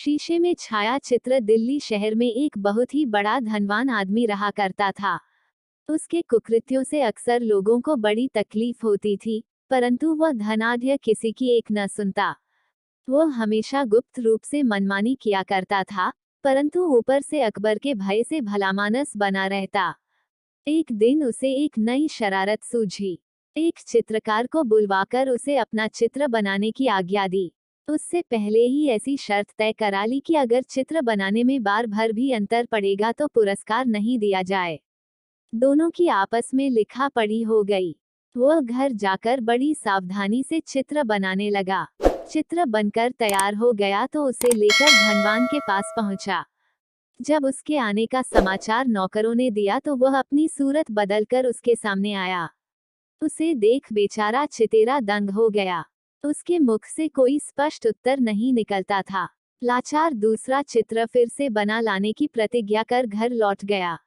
शीशे में छाया चित्र दिल्ली शहर में एक बहुत ही बड़ा धनवान आदमी रहा करता था। उसके कुकृत्यों से अक्सर लोगों को बड़ी तकलीफ होती थी, परंतु वह धनाढ्य किसी की एक न सुनता। वो हमेशा गुप्त रूप से मनमानी किया करता था, परंतु ऊपर से अकबर के भय से भलामानस बना रहता। एक दिन उसे एक नई शरारत सूझी। एक चित्रकार को बुलवाकर उसे अपना चित्र बनाने की आज्ञा दी। उससे पहले ही ऐसी शर्त तय करा ली कि अगर चित्र बनाने में बार भर भी अंतर पड़ेगा तो पुरस्कार नहीं दिया जाए। दोनों की आपस में लिखा पढ़ी हो गई। वह घर जाकर बड़ी सावधानी से चित्र बनाने लगा। चित्र बनकर तैयार हो गया तो उसे लेकर धनवान के पास पहुंचा। जब उसके आने का समाचार नौकरों ने दिया तो वह अपनी सूरत बदलकर उसके सामने आया। उसे देख बेचारा चितेरा दंग हो गया। उसके मुख से कोई स्पष्ट उत्तर नहीं निकलता था। लाचार दूसरा चित्र फिर से बना लाने की प्रतिज्ञा कर घर लौट गया।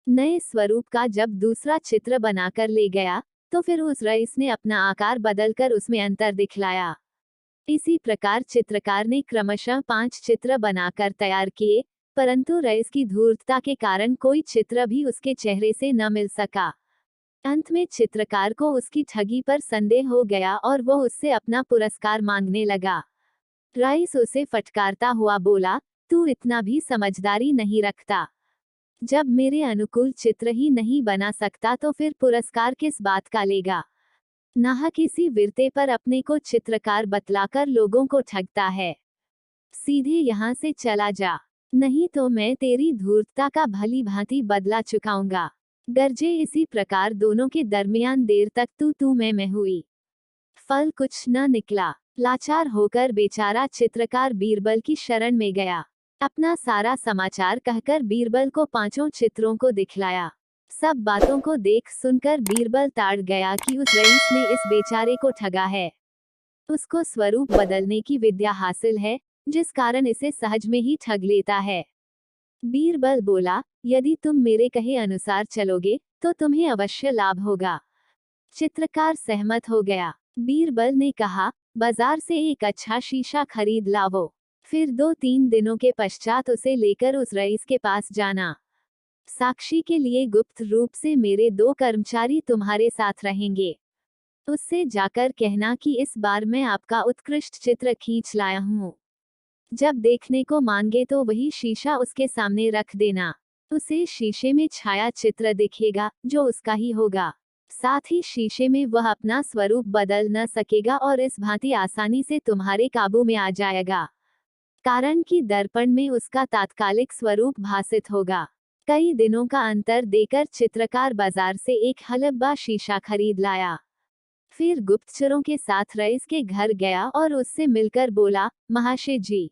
नए स्वरूप का जब दूसरा चित्र बनाकर ले गया, तो फिर उस रईस ने अपना आकार बदलकर उसमें अंतर दिखलाया। इसी प्रकार चित्रकार ने क्रमशः 5 चित्र बनाकर तैयार किए, परंतु रईस की धूर्तता के कारण कोई चित्र भी उसके चेहरे से न मिल सका। अंत में चित्रकार को उसकी ठगी पर संदेह हो गया और वह उससे अपना पुरस्कार मांगने लगा। रईस उसे फटकारता हुआ बोला, तू इतना भी समझदारी नहीं रखता। जब मेरे अनुकूल चित्र ही नहीं बना सकता तो फिर पुरस्कार किस बात का लेगा। नाह किसी विरते पर अपने को चित्रकार बतलाकर लोगों को ठगता है। सीधे यहाँ से चला जा, नहीं तो मैं तेरी धूर्तता का भली भांति बदला चुकाऊंगा। गरजे इसी प्रकार दोनों के दरमियान देर तक तू मैं हुई। फल कुछ न निकला। लाचार होकर बेचारा चित्रकार बीरबल की शरण में गया। अपना सारा समाचार कहकर बीरबल को 5 चित्रों को दिखलाया। सब बातों को देख सुनकर बीरबल ताड़ गया कि उस रईस ने इस बेचारे को ठगा है। उसको स्वरूप बदलने की विद्या हासिल है, जिस कारण इसे सहज में ही ठग लेता है। बीरबल बोला, यदि तुम मेरे कहे अनुसार चलोगे तो तुम्हें अवश्य लाभ होगा। चित्रकार सहमत हो गया। बीरबल ने कहा, बाजार से एक अच्छा शीशा खरीद लावो। फिर 2-3 दिनों के पश्चात उसे लेकर उस रईस के पास जाना। साक्षी के लिए गुप्त रूप से मेरे 2 कर्मचारी तुम्हारे साथ रहेंगे। उससे जाकर कहना कि इस बार मैं आपका उत्कृष्ट चित्र खींच लाया हूँ। जब देखने को मांगे तो वही शीशा उसके सामने रख देना। उसे शीशे में छाया चित्र दिखेगा, जो उसका ही होगा। साथ ही शीशे में वह अपना स्वरूप बदल न सकेगा और इस भांति आसानी से तुम्हारे काबू में आ जाएगा, कारण कि दर्पण में उसका तात्कालिक स्वरूप भासित होगा। कई दिनों का अंतर देकर चित्रकार बाजार से एक हलब्बा शीशा खरीद लाया। फिर गुप्तचरों के साथ रईस के घर गया और उससे मिलकर बोला, महाशय जी,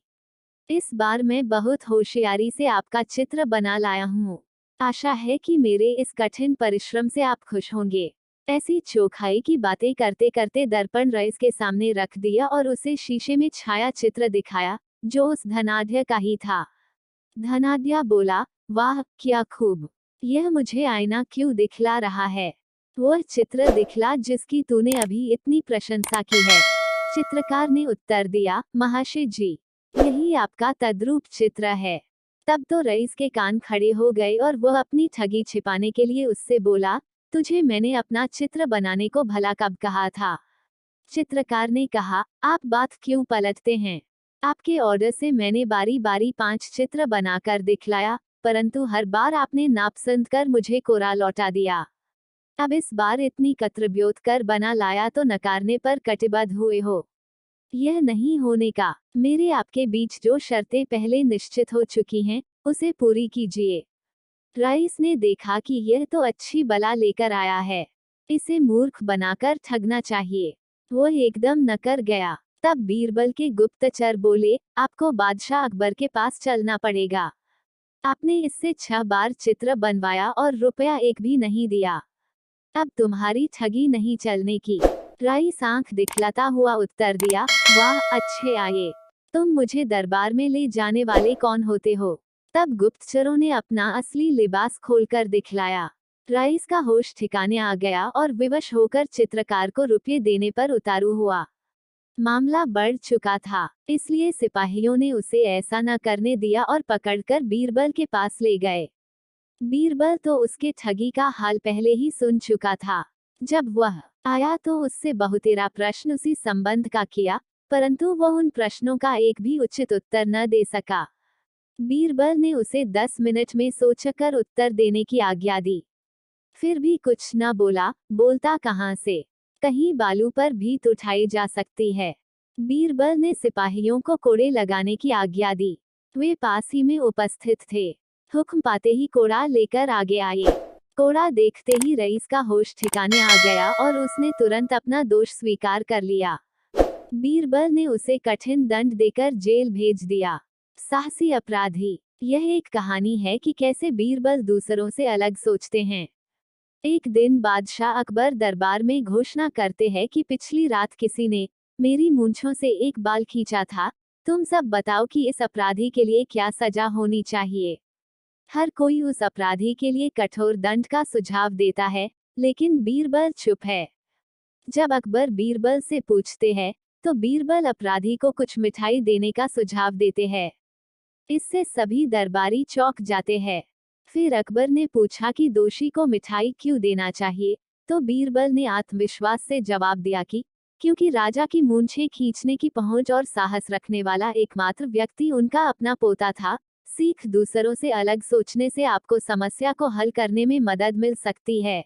इस बार मैं बहुत होशियारी से आपका चित्र बना लाया हूँ। आशा है कि मेरे इस कठिन परिश्रम से आप खुश होंगे। ऐसी चोखाई की बातें करते करते दर्पण रईस के सामने रख दिया और उसे शीशे में छाया चित्र दिखाया, जो उस धनाढ्य का ही था। धनाढ्य बोला, वाह क्या खूब, यह मुझे आईना क्यों दिखला रहा है। वह चित्र दिखला जिसकी तूने अभी इतनी प्रशंसा की है। चित्रकार ने उत्तर दिया, महाशय जी, यही आपका तद्रूप चित्र है। तब तो रईस के कान खड़े हो गए और वह अपनी ठगी छिपाने के लिए उससे बोला, तुझे मैंने अपना चित्र बनाने को भला कब कहा था। चित्रकार ने कहा, आप बात क्यों पलटते हैं। आपके ऑर्डर से मैंने बारी बारी 5 चित्र बनाकर दिखलाया, परंतु हर बार आपने नापसंद कर मुझे कोरा लौटा दिया। अब इस बार इतनी कत्रब्योत कर बना लाया तो नकारने पर कटिबद्ध हुए हो। यह नहीं होने का। मेरे आपके बीच जो शर्तें पहले निश्चित हो चुकी हैं, उसे पूरी कीजिए। रईस ने देखा कि यह तो अच्छी बला लेकर आया है, इसे मूर्ख बनाकर ठगना चाहिए। वो एकदम नकर गया। तब बीरबल के गुप्तचर बोले, आपको बादशाह अकबर के पास चलना पड़ेगा। आपने इससे 6 बार चित्र बनवाया और रुपया एक भी नहीं दिया। अब तुम्हारी ठगी नहीं चलने की। रईस आंख दिखलाता हुआ उत्तर दिया, वाह अच्छे आए, तुम मुझे दरबार में ले जाने वाले कौन होते हो। तब गुप्तचरों ने अपना असली लिबास खोलकर दिखलाया। रईस का होश ठिकाने आ गया और विवश होकर चित्रकार को रुपये देने पर उतारू हुआ। मामला बढ़ चुका था, इसलिए सिपाहियों ने उसे ऐसा न करने दिया और पकड़कर बीरबल के पास ले गए। बीरबल तो उसके ठगी का हाल पहले ही सुन चुका था। जब वह आया तो उससे बहुतेरा प्रश्न उसी संबंध का किया, परंतु वह उन प्रश्नों का एक भी उचित उत्तर न दे सका। बीरबल ने उसे 10 मिनट में सोचकर उत्तर देने की आज्ञा दी। फिर भी कुछ न बोला। बोलता कहाँ से? कहीं बालू पर भीत उठाई जा सकती है। बीरबल ने सिपाहियों को कोड़े लगाने की आज्ञा दी। वे पास ही में उपस्थित थे। हुक्म पाते ही कोड़ा लेकर आगे आए। कोड़ा देखते ही रईस का होश ठिकाने आ गया और उसने तुरंत अपना दोष स्वीकार कर लिया। बीरबल ने उसे कठिन दंड देकर जेल भेज दिया। साहसी अपराधी। यह एक कहानी है कि कैसे बीरबल दूसरों से अलग सोचते हैं। एक दिन बादशाह अकबर दरबार में घोषणा करते हैं कि पिछली रात किसी ने मेरी मूंछों से एक बाल खींचा था। तुम सब बताओ कि इस अपराधी के लिए क्या सजा होनी चाहिए। हर कोई उस अपराधी के लिए कठोर दंड का सुझाव देता है, लेकिन बीरबल चुप है। जब अकबर बीरबल से पूछते हैं, तो बीरबल अपराधी को कुछ मिठाई देने का सुझाव देते हैं। इससे सभी दरबारी चौंक जाते हैं। फिर अकबर ने पूछा कि दोषी को मिठाई क्यों देना चाहिए, तो बीरबल ने आत्मविश्वास से जवाब दिया कि क्योंकि राजा की मूंछें खींचने की पहुंच और साहस रखने वाला एकमात्र व्यक्ति उनका अपना पोता था। सीख दूसरों से अलग सोचने से आपको समस्या को हल करने में मदद मिल सकती है।